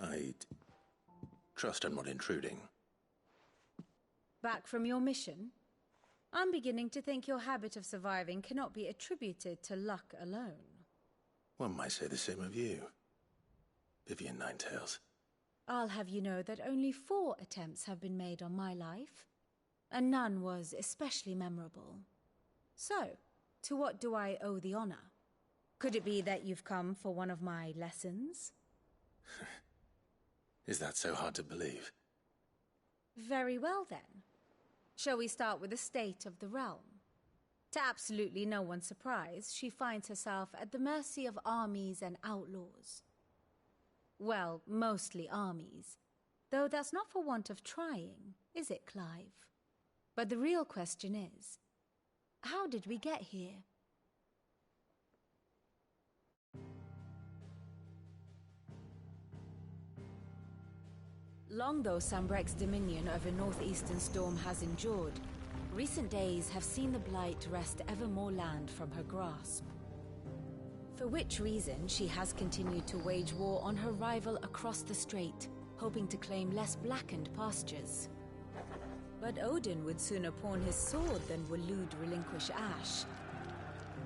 I trust I'm not intruding. Back from your mission? I'm beginning to think your habit of surviving cannot be attributed to luck alone. One might say the same of you, Vivian Ninetails. I'll have you know that only 4 attempts have been made on my life, and none was especially memorable. So, to what do I owe the honor? Could it be that you've come for one of my lessons? Is that so hard to believe? Very well then. Shall we start with the state of the realm? To absolutely no one's surprise, she finds herself at the mercy of armies and outlaws. Well, mostly armies. Though that's not for want of trying, is it, Clive? But the real question is, how did we get here? Long though Sambrek's dominion over northeastern Storm has endured, recent days have seen the Blight wrest ever more land from her grasp. For which reason she has continued to wage war on her rival across the strait, hoping to claim less blackened pastures. But Odin would sooner pawn his sword than Waloed relinquish Ash.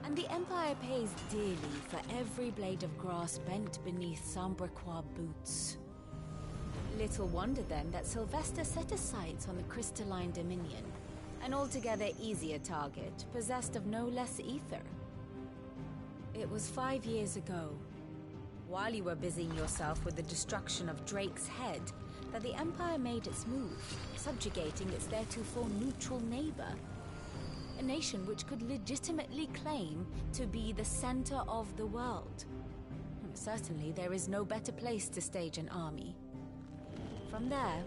And the Empire pays dearly for every blade of grass bent beneath Sambrequois boots. Little wonder then that Sylvester set his sights on the crystalline dominion, an altogether easier target, possessed of no less ether. It was 5 years ago, while you were busying yourself with the destruction of Drake's head, that the Empire made its move, subjugating its theretofore neutral neighbor. A nation which could legitimately claim to be the center of the world. Certainly there is no better place to stage an army. From there,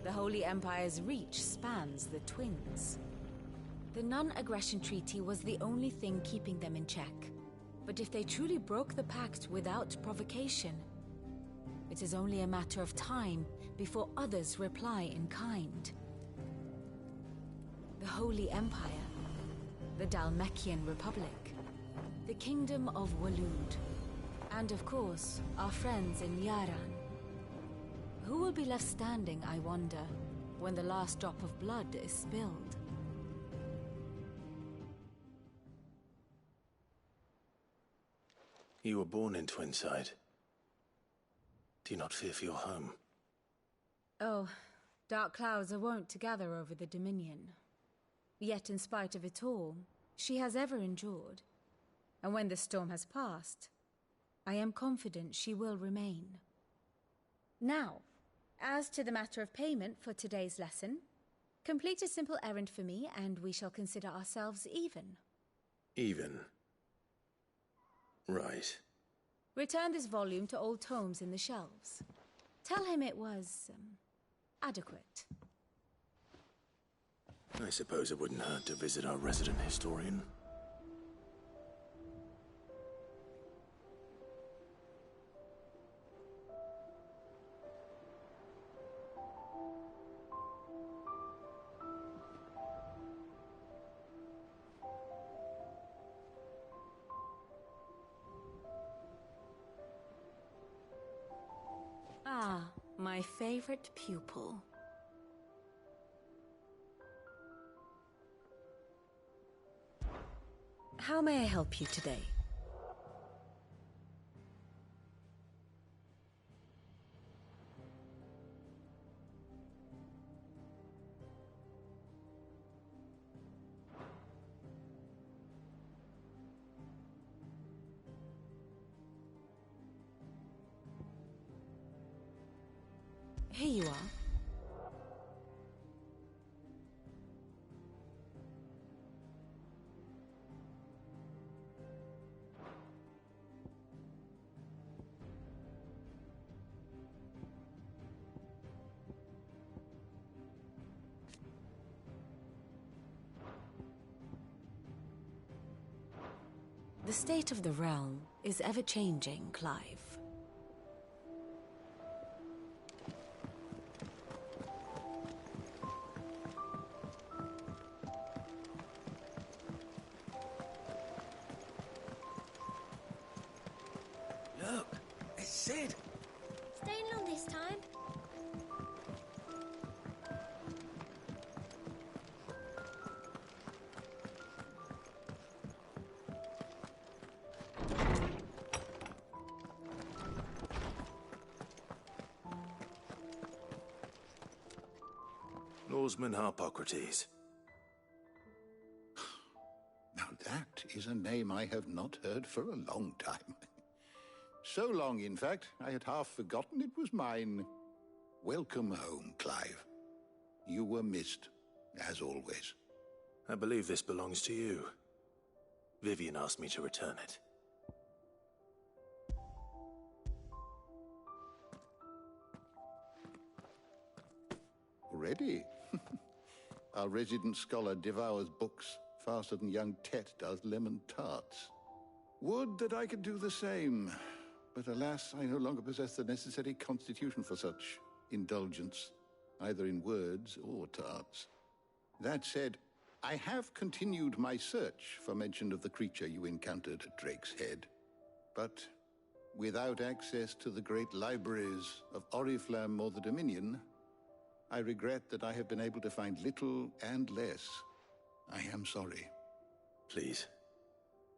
the Holy Empire's reach spans the Twins. The non-aggression treaty was the only thing keeping them in check. But if they truly broke the pact without provocation, it is only a matter of time before others reply in kind. The Holy Empire, the Dhalmekian Republic, the Kingdom of Waloed, and of course, our friends in Yaran. Who will be left standing, I wonder, when the last drop of blood is spilled? You were born in Twinside. Do you not fear for your home? Oh, dark clouds are wont to gather over the Dominion. Yet in spite of it all, she has ever endured. And when the storm has passed, I am confident she will remain. Now, as to the matter of payment for today's lesson, complete a simple errand for me and we shall consider ourselves even. Even? Right. Return this volume to old tomes in the shelves. Tell him it was, adequate. I suppose it wouldn't hurt to visit our resident historian. Ah, my favorite pupil. How may I help you today? Here you are. The state of the realm is ever-changing, Clive. Look, it's Sid. Stay along this time. Norseman Harpocrates. Now that is a name I have not heard for a long time. So long, in fact, I had half forgotten it was mine. Welcome home, Clive. You were missed, as always. I believe this belongs to you. Vivian asked me to return it. Already? Our resident scholar devours books faster than young Tet does lemon tarts. Would that I could do the same. But alas, I no longer possess the necessary constitution for such indulgence, either in words or tarts. That said, I have continued my search for mention of the creature you encountered at Drake's Head. But without access to the great libraries of Oriflamme or the Dominion, I regret that I have been able to find little and less. I am sorry. Please,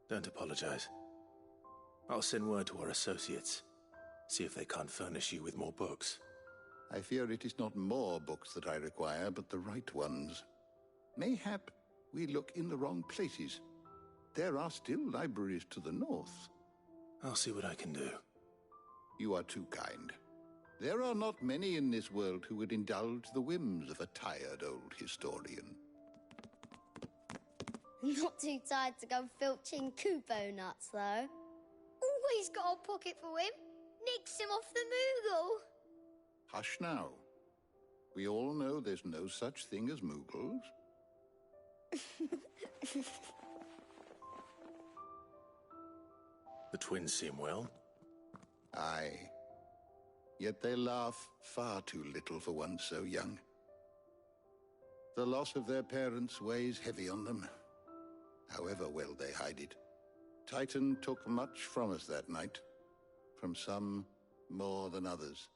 don't apologize. I'll send word to our associates. See if they can't furnish you with more books. I fear it is not more books that I require, but the right ones. Mayhap we look in the wrong places. There are still libraries to the north. I'll see what I can do. You are too kind. There are not many in this world who would indulge the whims of a tired old historian. Not too tired to go filching Kupo nuts, though. Always got a pocket for him. Nicks him off the Moogle. Hush now. We all know there's no such thing as Moogles. The twins seem well. Aye. Yet they laugh far too little for one so young. The loss of their parents weighs heavy on them, however well they hide it. Titan took much from us that night, from some more than others,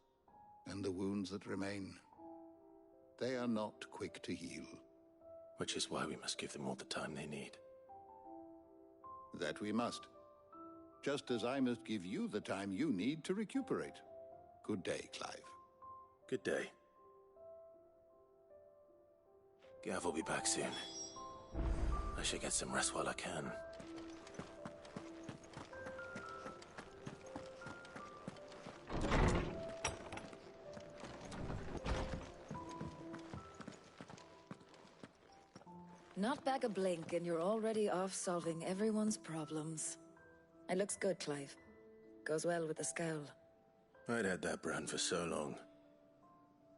and the wounds that remain, they are not quick to heal. Which is why we must give them all the time they need. That we must. Just as I must give you the time you need to recuperate. Good day, Clive. Good day. Gav will be back soon. I should get some rest while I can. Not back a blink and you're already off solving everyone's problems. It looks good, Clive. Goes well with the scowl. I'd had that brand for so long.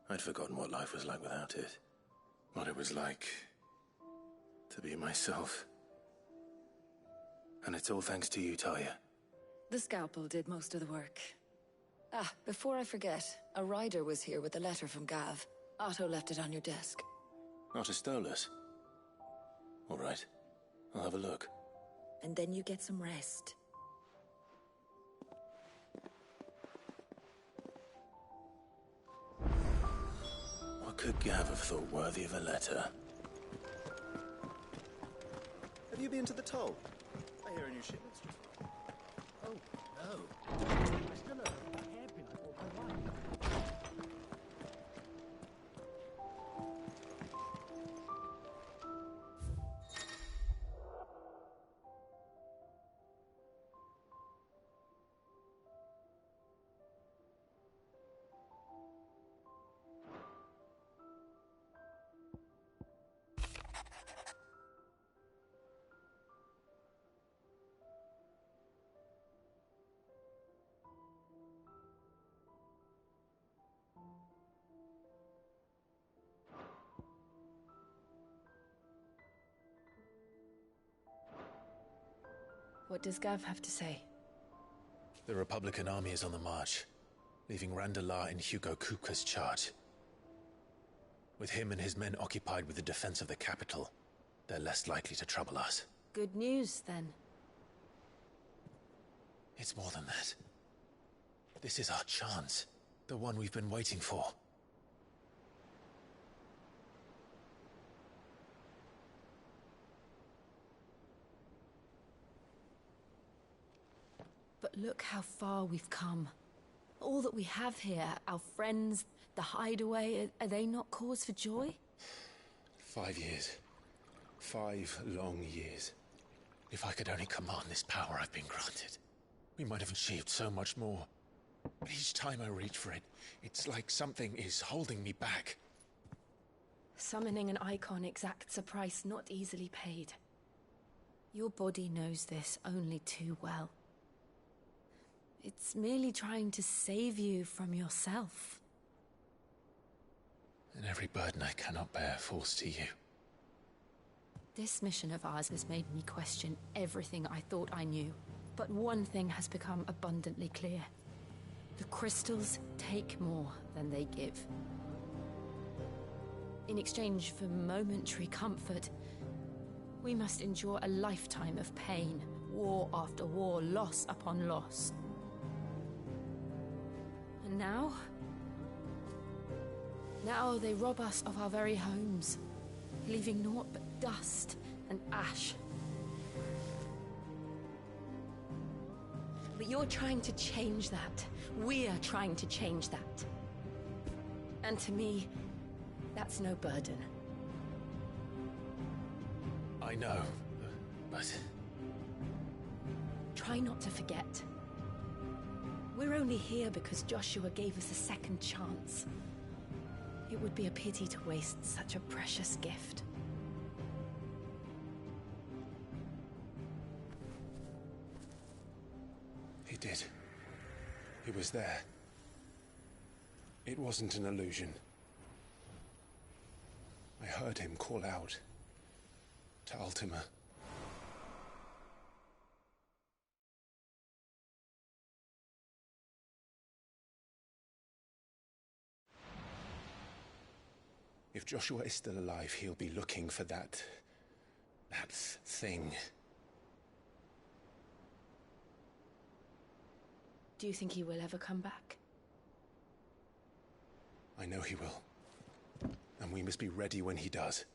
I'd forgotten what life was like without it. What it was like to be myself. And it's all thanks to you, Talia. The scalpel did most of the work. Ah, before I forget, a rider was here with a letter from Gav. Otto left it on your desk. Not a Stolas. All right. I'll have a look. And then you get some rest. What could Gav have thought worthy of a letter? Have you been to the toll? I hear a new shipment's just... Oh, no. I still don't have the hairpin I bought my wife. What does Gav have to say? The Republican army is on the march, leaving Randalar in Hugo Kuka's charge. With him and his men occupied with the defense of the capital, they're less likely to trouble us. Good news, then. It's more than that. This is our chance. The one we've been waiting for. But look how far we've come. All that we have here, our friends, the hideaway, are they not cause for joy? 5 years. 5 long years. If I could only command this power I've been granted, we might have achieved so much more. But each time I reach for it, it's like something is holding me back. Summoning an icon exacts a price not easily paid. Your body knows this only too well. It's merely trying to save you from yourself. And every burden I cannot bear falls to you. This mission of ours has made me question everything I thought I knew. But one thing has become abundantly clear. The crystals take more than they give. In exchange for momentary comfort, we must endure a lifetime of pain, war after war, loss upon loss. And now they rob us of our very homes, leaving naught but dust and ash. But you're trying to change that. We're trying to change that. And to me, that's no burden. I know, but... Try not to forget. We're only here because Joshua gave us a second chance. It would be a pity to waste such a precious gift. He did. He was there. It wasn't an illusion. I heard him call out to Ultima. If Joshua is still alive, he'll be looking for that thing. Do you think he will ever come back? I know he will. And we must be ready when he does.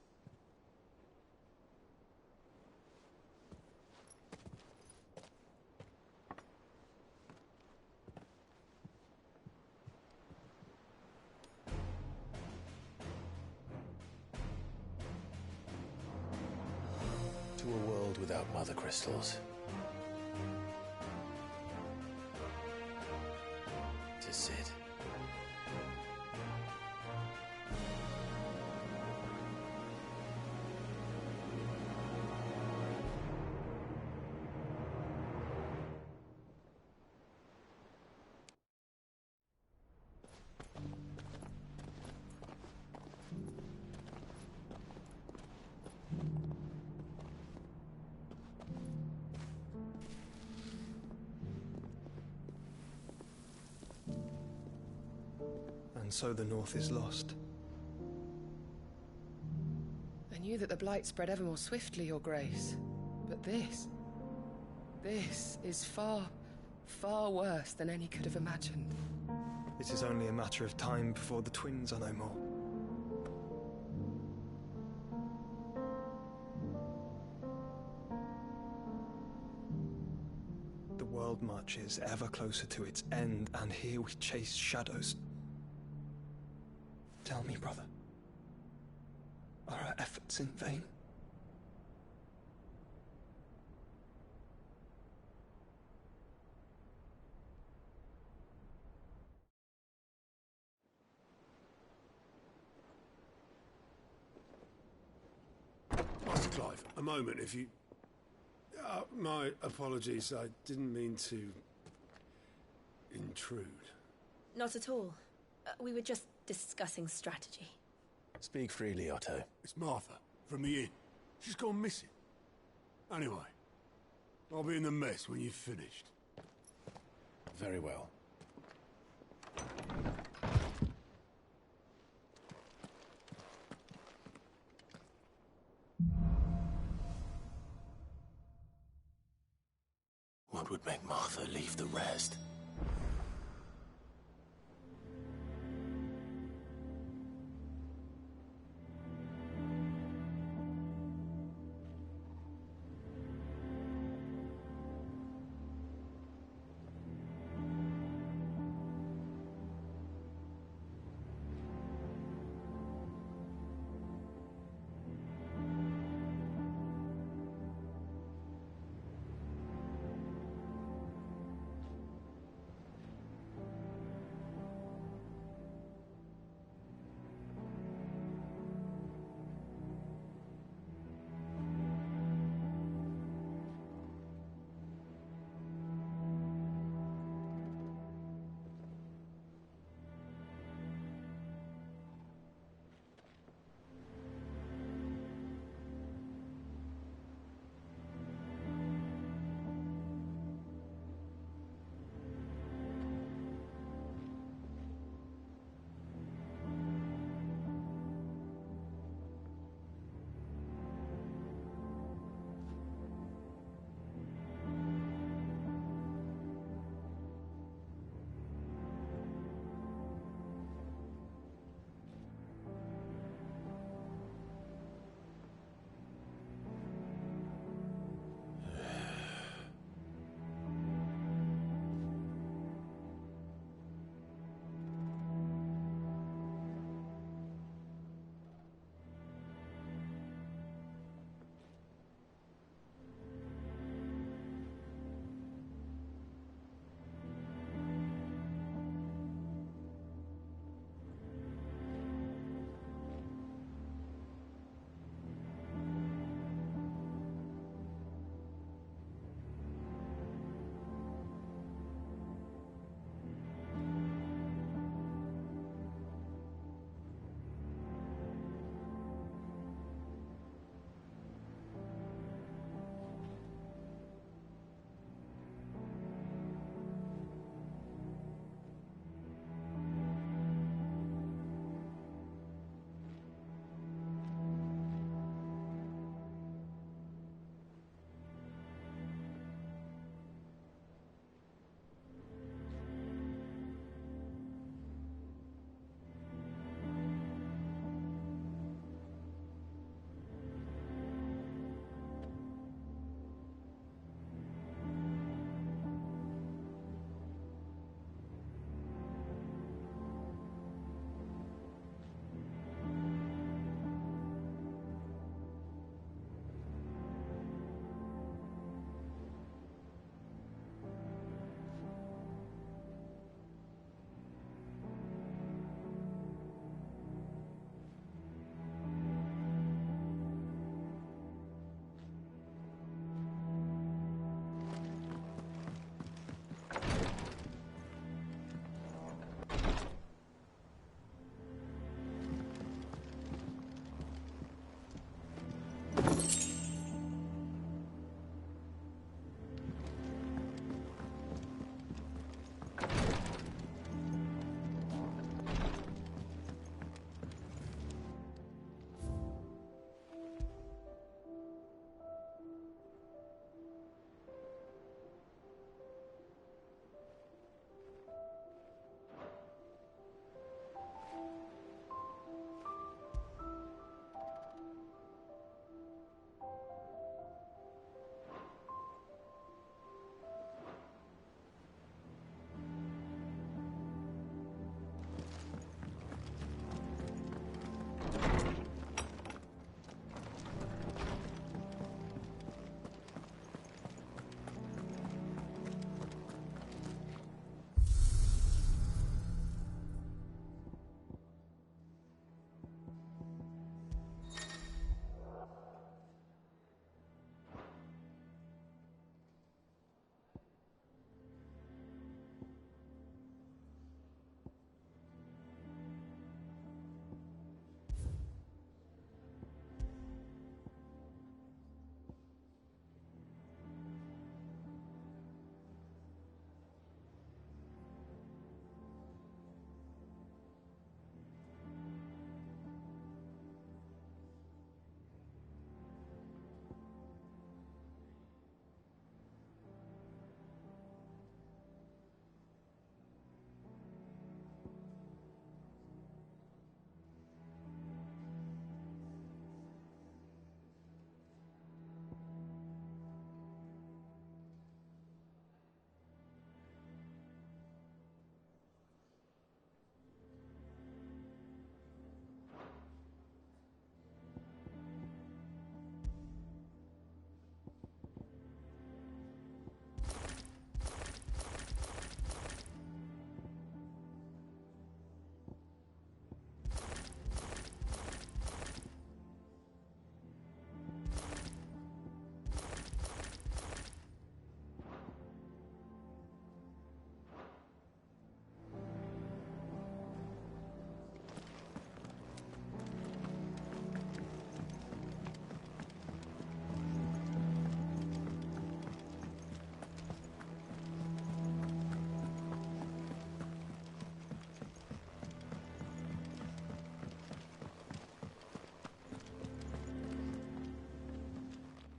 To a world without mother crystals. To Sid. And so the North is lost. I knew that the Blight spread ever more swiftly, Your Grace. But this is far, far worse than any could have imagined. It is only a matter of time before the twins are no more. The world marches ever closer to its end, and here we chase shadows. Tell me, brother, are our efforts in vain? Master Clive, a moment, if you... my apologies, I didn't mean to... intrude. Not at all. We were just discussing strategy. Speak freely, Otto. It's Martha, from the inn. She's gone missing. Anyway, I'll be in the mess when you've finished. Very well. What would make Martha leave the rest?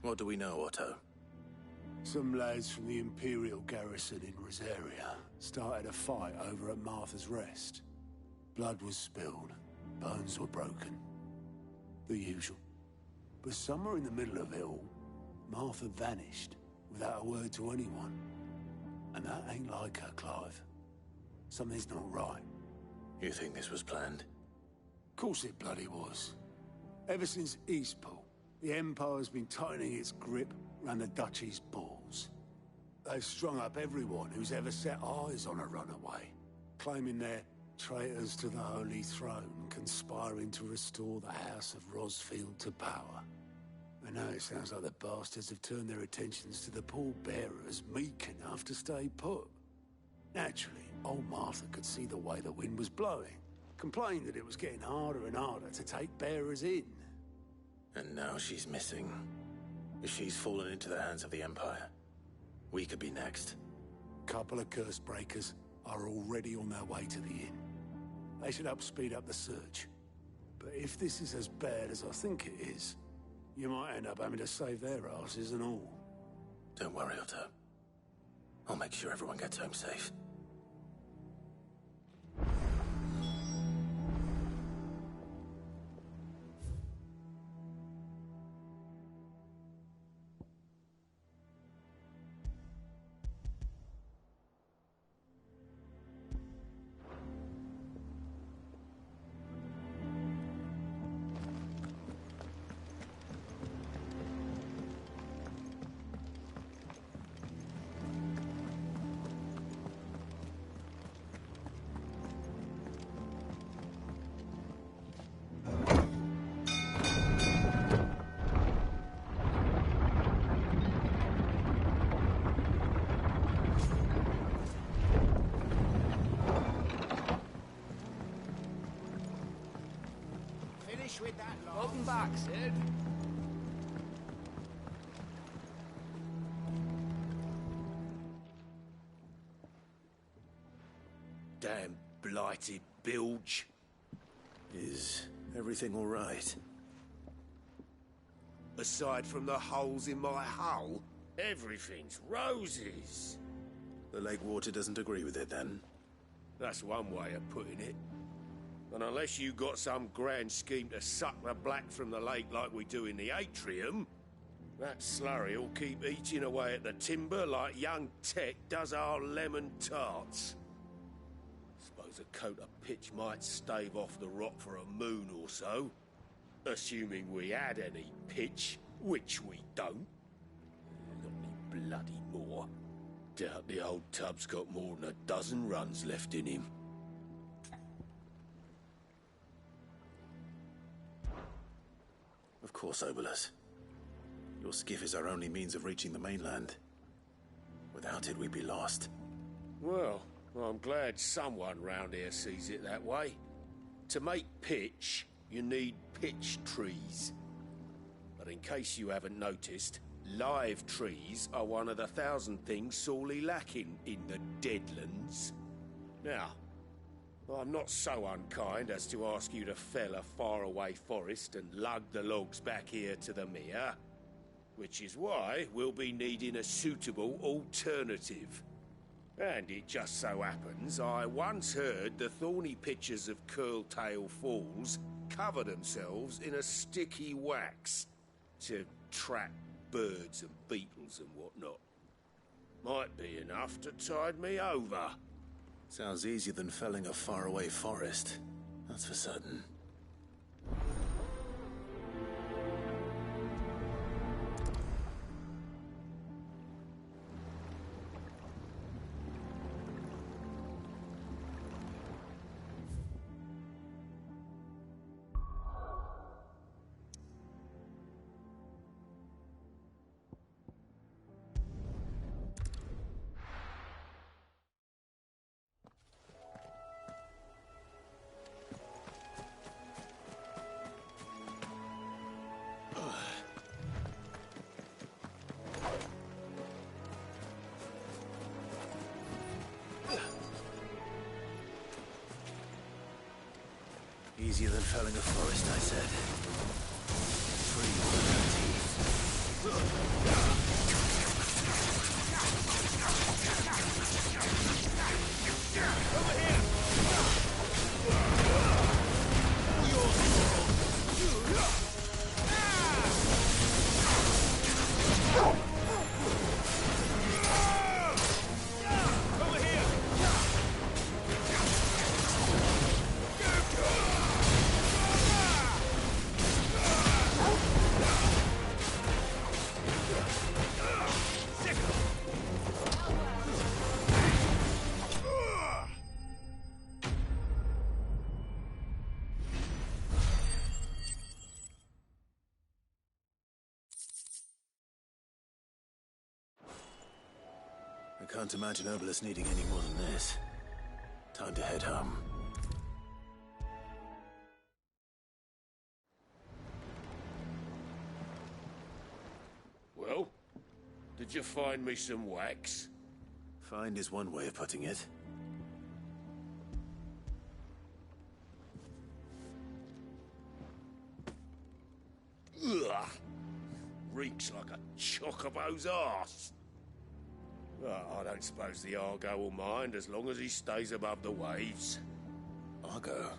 What do we know, Otto? Some lads from the Imperial garrison in Rosaria started a fight over at Martha's Rest. Blood was spilled, bones were broken. The usual. But somewhere in the middle of it all, Martha vanished without a word to anyone. And that ain't like her, Clive. Something's not right. You think this was planned? Of course it bloody was. Ever since Eastpool, the Empire's been tightening its grip around the Duchy's balls. They've strung up everyone who's ever set eyes on a runaway, claiming they're traitors to the Holy Throne, conspiring to restore the House of Rosfield to power. And now it sounds like the bastards have turned their attentions to the pallbearers meek enough to stay put. Naturally, old Martha could see the way the wind was blowing, complained that it was getting harder and harder to take bearers in. And now she's missing. If she's fallen into the hands of the Empire, we could be next. Couple of curse breakers are already on their way to the inn. They should speed up the search. But if this is as bad as I think it is, you might end up having to save their asses and all. Don't worry, Otto. I'll make sure everyone gets home safe. With that lot. Welcome back, Sid. Damn blighted bilge. Is everything all right? Aside from the holes in my hull, everything's roses. The lake water doesn't agree with it, then? That's one way of putting it. And unless you got some grand scheme to suck the black from the lake like we do in the atrium, that slurry'll keep eating away at the timber like young Tech does our lemon tarts. Suppose a coat of pitch might stave off the rot for a moon or so, assuming we had any pitch, which we don't. Got any bloody more. Doubt the old tub's got more than a dozen runs left in him. Of course, Obolus. Your skiff is our only means of reaching the mainland. Without it, we'd be lost. Well, I'm glad someone round here sees it that way. To make pitch, you need pitch trees. But in case you haven't noticed, live trees are one of the 1,000 things sorely lacking in the Deadlands. Now, I'm not so unkind as to ask you to fell a faraway forest and lug the logs back here to the mere, which is why we'll be needing a suitable alternative. And it just so happens I once heard the thorny pitchers of Curltail Falls cover themselves in a sticky wax to trap birds and beetles and whatnot. Might be enough to tide me over. Sounds easier than felling a faraway forest. That's for certain. Easier than felling a forest, I said. Free with her teeth. I can't imagine Obelisk needing any more than this. Time to head home. Well, did you find me some wax? Find is one way of putting it. Ugh! Reeks like a chocobo's arse. Well, I don't suppose the Argo will mind as long as he stays above the waves. Argo?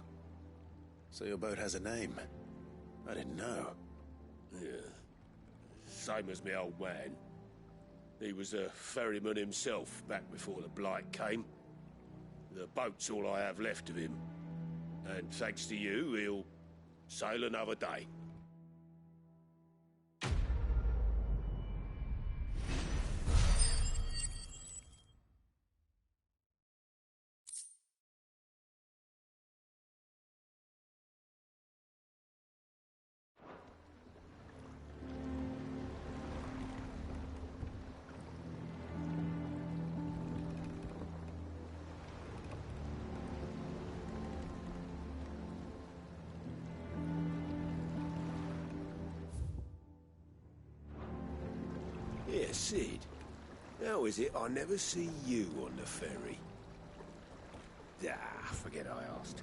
So your boat has a name? I didn't know. Yeah. Same as me old man. He was a ferryman himself back before the Blight came. The boat's all I have left of him. And thanks to you, he'll sail another day. Yeah, Sid. How is it I never see you on the ferry? Ah, forget I asked.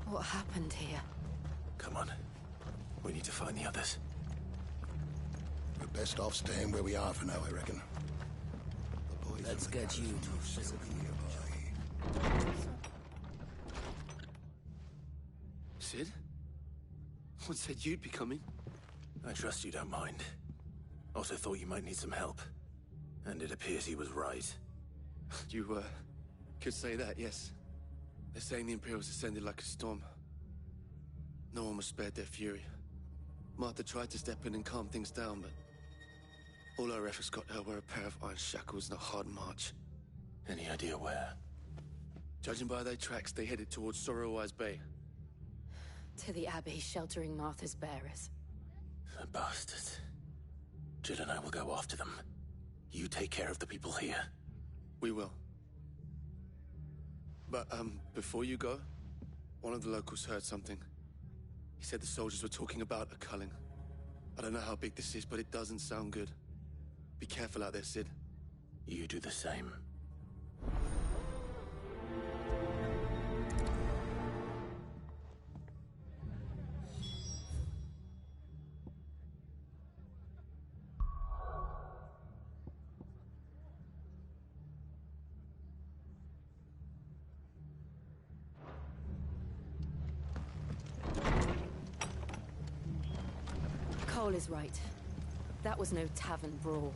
What happened here? Come on. We need to find the others. We're best off staying where we are for now, I reckon. The boys Let's get you to a physical nearby. Sid? What said you'd be coming? I trust you don't mind. Also thought you might need some help. And it appears he was right. You, could say that, yes. They're saying the Imperials descended like a storm. No one was spared their fury. Martha tried to step in and calm things down, but all our efforts got her were a pair of iron shackles and a hard march. Any idea where? Judging by their tracks, they headed towards Sorrowwise Bay. To the Abbey sheltering Martha's bearers. The bastards. Jill and I will go after them. You take care of the people here. We will. But, before you go, one of the locals heard something. He said the soldiers were talking about a culling. I don't know how big this is, but it doesn't sound good. Be careful out there, Sid. You do the same. Cole is right. That was no tavern brawl.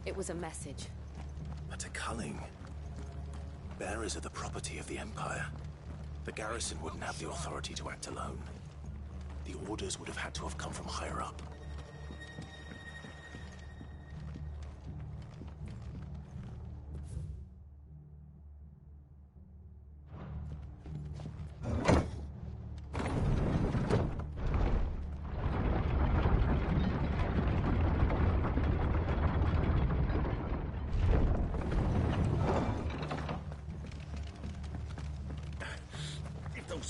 It was a message. But a culling. Bearers are the property of the Empire. The garrison wouldn't have the authority to act alone. The orders would have had to have come from higher up.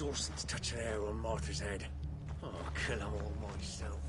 Orsons touch an arrow on Martha's head. I'll kill them all myself.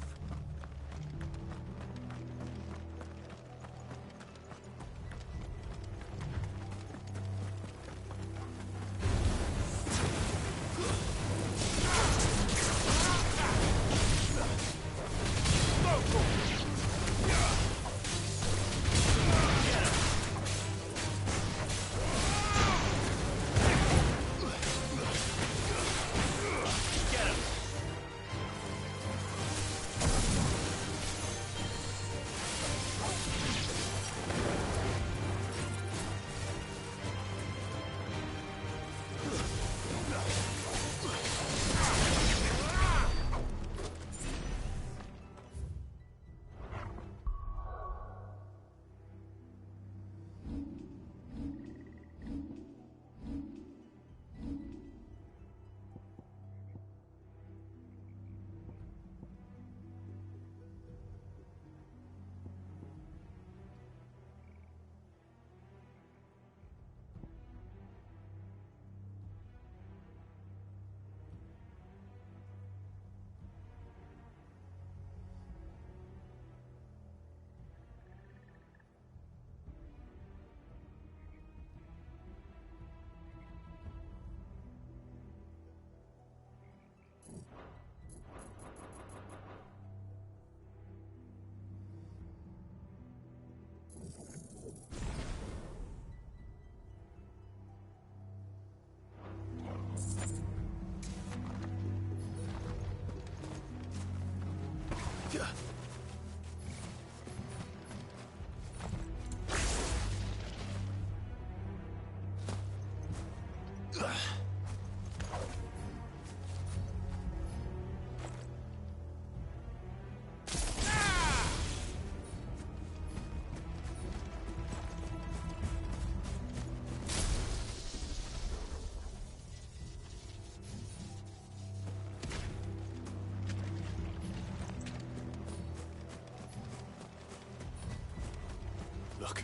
Look.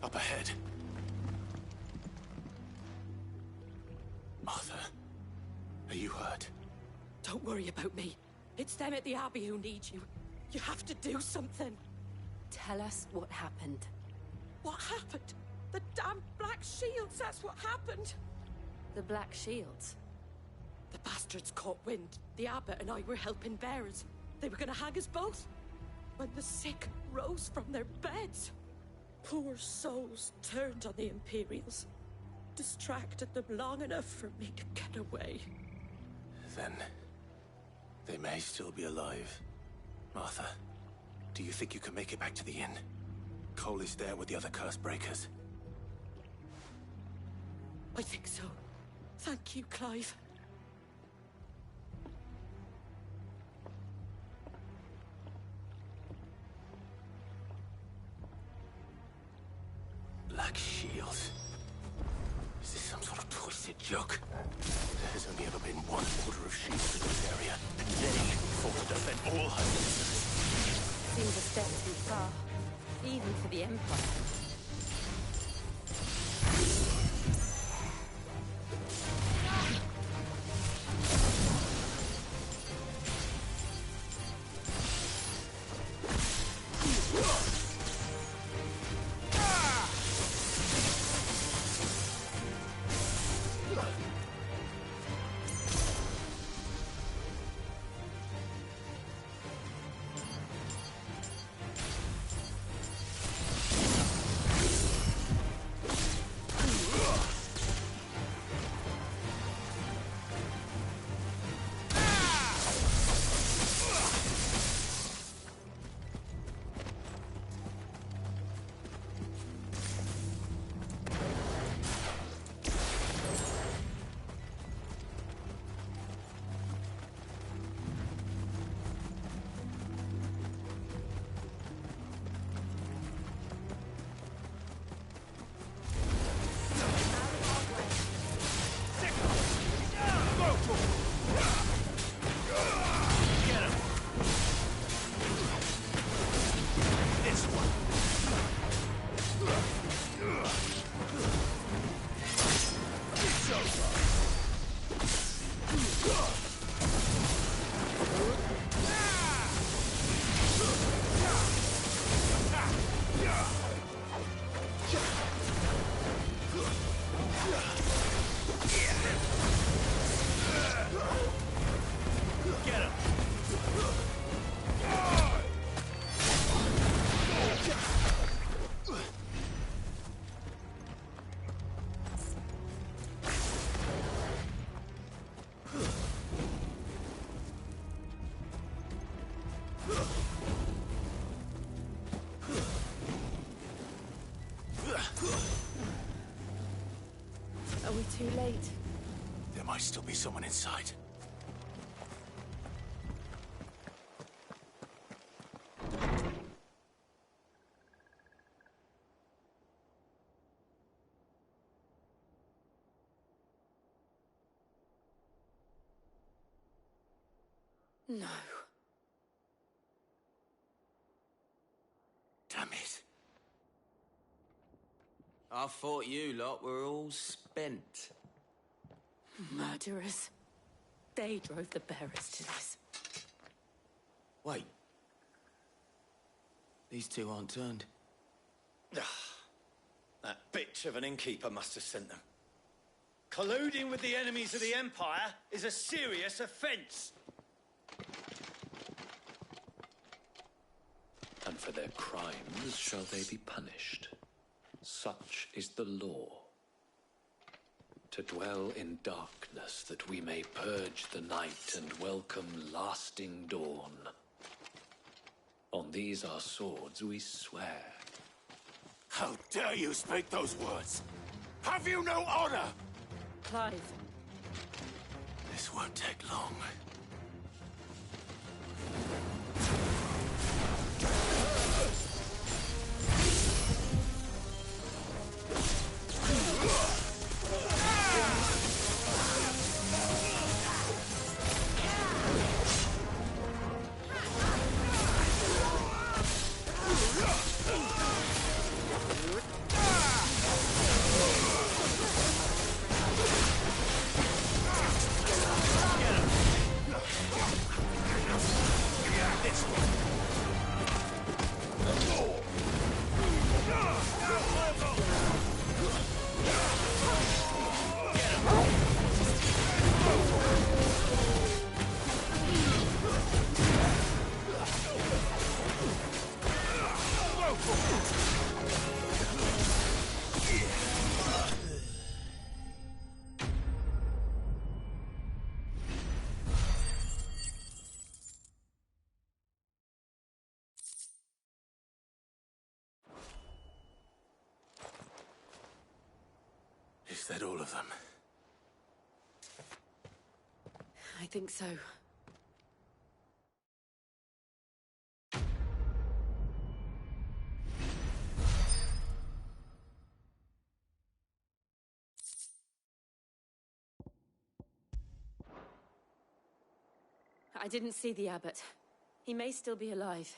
Up ahead. Martha, are you hurt? Don't worry about me. It's them at the Abbey who need you. You have to do something. Tell us what happened. What happened? The damn Black Shields, that's what happened. The Black Shields? The bastards caught wind. The Abbot and I were helping bearers. They were gonna hang us both. When the sick rose from their beds, poor souls turned on the Imperials. Distracted them long enough for me to get away. Then they may still be alive. Martha, do you think you can make it back to the inn? Cole is there with the other curse breakers. I think so. Thank you, Clive. Black Shields. Is this some sort of twisted joke? There has only ever been one order of shields in this area, and they fought to defend all her citizens. Seems a step too far, even for the Empire. Are we too late? There might still be someone inside. No. Damn it. I thought you lot were all spent. Murderers. They drove the bearers to this. Wait. These two aren't turned. That bitch of an innkeeper must have sent them. Colluding with the enemies of the Empire is a serious offence. And for their crimes shall they be punished. Such is the law. To dwell in darkness that we may purge the night and welcome lasting dawn. On these our swords we swear. How dare you speak those words? Have you no honor? Clive. This won't take long. that all of them? I think so. I didn't see the abbot. He may still be alive.